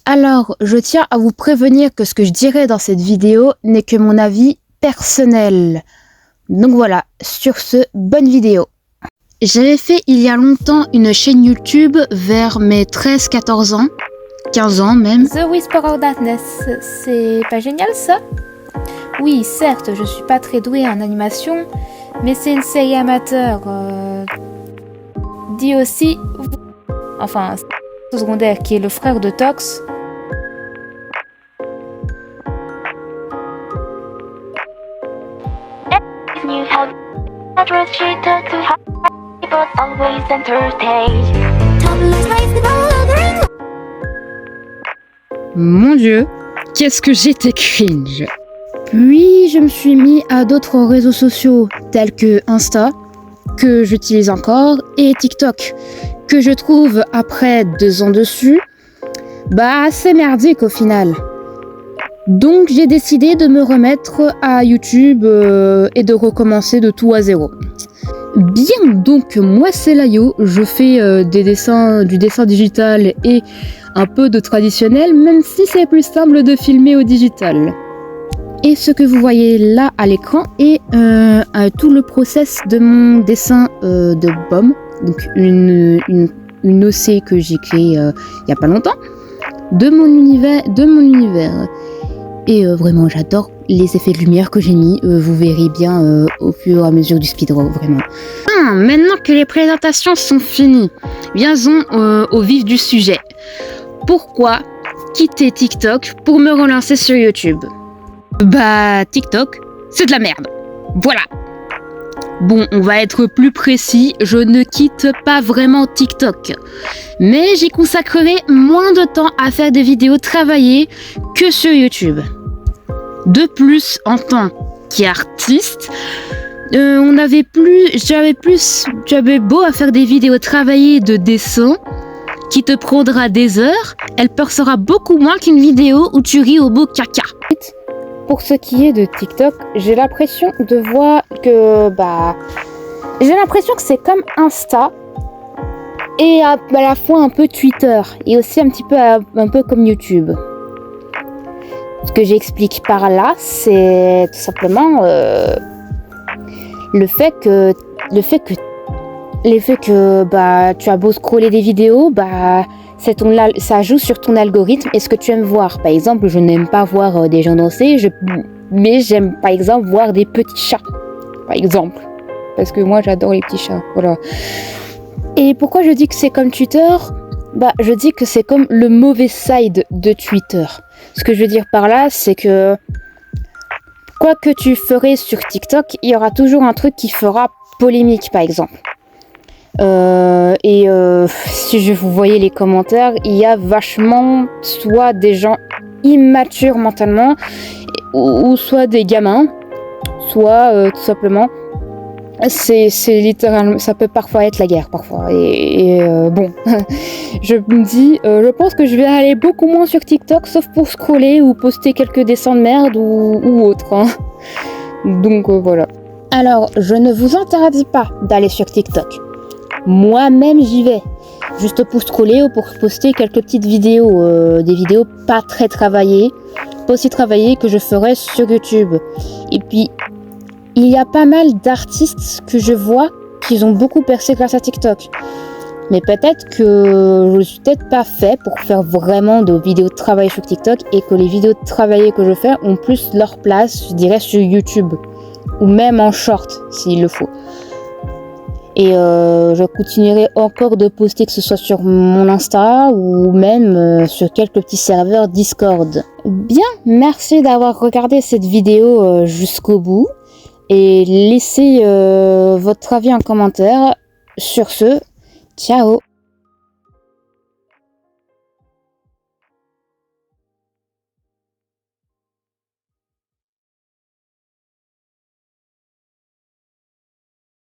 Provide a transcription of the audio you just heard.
Alors, je tiens à vous prévenir que ce que je dirai dans cette vidéo n'est que mon avis personnel. Donc voilà, sur ce, bonne vidéo. J'avais fait il y a longtemps une chaîne YouTube vers mes 13-14 ans, 15 ans même. The Whisper of Darkness, c'est pas génial ça? Oui, certes, je suis pas très douée en animation, mais c'est une série amateur. Dit aussi, enfin, secondaire qui est le frère de Tox. Mon Dieu, qu'est-ce que j'étais cringe. Puis je me suis mis à d'autres réseaux sociaux tels que Insta, que j'utilise encore, et TikTok, que je trouve après 2 ans dessus, assez merdique au final. Donc j'ai décidé de me remettre à YouTube et de recommencer de tout à zéro. Bien, donc moi c'est Layo, je fais du dessin digital et un peu de traditionnel, même si c'est plus simple de filmer au digital. Et ce que vous voyez là à l'écran est tout le process de mon dessin de BOM, donc une OC que j'ai créée il y a pas longtemps, de mon univers. Et vraiment, j'adore les effets de lumière que j'ai mis. Vous verrez bien au fur et à mesure du speedrun, vraiment. Maintenant que les présentations sont finies, viens-en au vif du sujet. Pourquoi quitter TikTok pour me relancer sur YouTube? TikTok, c'est de la merde. Voilà. Bon, on va être plus précis, je ne quitte pas vraiment TikTok. Mais j'y consacrerai moins de temps à faire des vidéos travaillées que sur YouTube. De plus, en tant qu'artiste, j'avais beau à faire des vidéos travaillées de dessin qui te prendra des heures, elle sera beaucoup moins qu'une vidéo où tu ris au beau caca. Pour ce qui est de TikTok, j'ai l'impression de voir que c'est comme Insta et à la fois un peu Twitter et aussi un peu comme YouTube. Ce que j'explique par là, c'est tout simplement le fait que tu as beau scroller des vidéos, ça joue sur ton algorithme et ce que tu aimes voir. Par exemple, je n'aime pas voir des gens danser, mais j'aime par exemple voir des petits chats, par exemple. Parce que moi j'adore les petits chats, voilà. Et pourquoi je dis que c'est comme Twitter? Je dis que c'est comme le mauvais side de Twitter. Ce que je veux dire par là, c'est que quoi que tu ferais sur TikTok, il y aura toujours un truc qui fera polémique, par exemple. Si vous voyez les commentaires, il y a vachement soit des gens immatures mentalement, ou soit des gamins, soit tout simplement. C'est littéralement, ça peut parfois être la guerre, parfois. Bon, je me dis, je pense que je vais aller beaucoup moins sur TikTok, sauf pour scroller ou poster quelques dessins de merde ou autre. Hein. Donc voilà. Alors, je ne vous interdis pas d'aller sur TikTok. Moi-même, j'y vais. Juste pour scroller ou pour poster quelques petites vidéos. Des vidéos pas très travaillées. Pas aussi travaillées que je ferais sur YouTube. Et puis, il y a pas mal d'artistes que je vois qui ont beaucoup percé grâce à TikTok. Mais peut-être que je ne suis peut-être pas fait pour faire vraiment de vidéos de travail sur TikTok et que les vidéos de travail que je fais ont plus leur place, je dirais, sur YouTube. Ou même en short, s'il le faut. Et je continuerai encore de poster, que ce soit sur mon Insta ou même sur quelques petits serveurs Discord. Bien, merci d'avoir regardé cette vidéo jusqu'au bout. Et laissez votre avis en commentaire. Sur ce, ciao!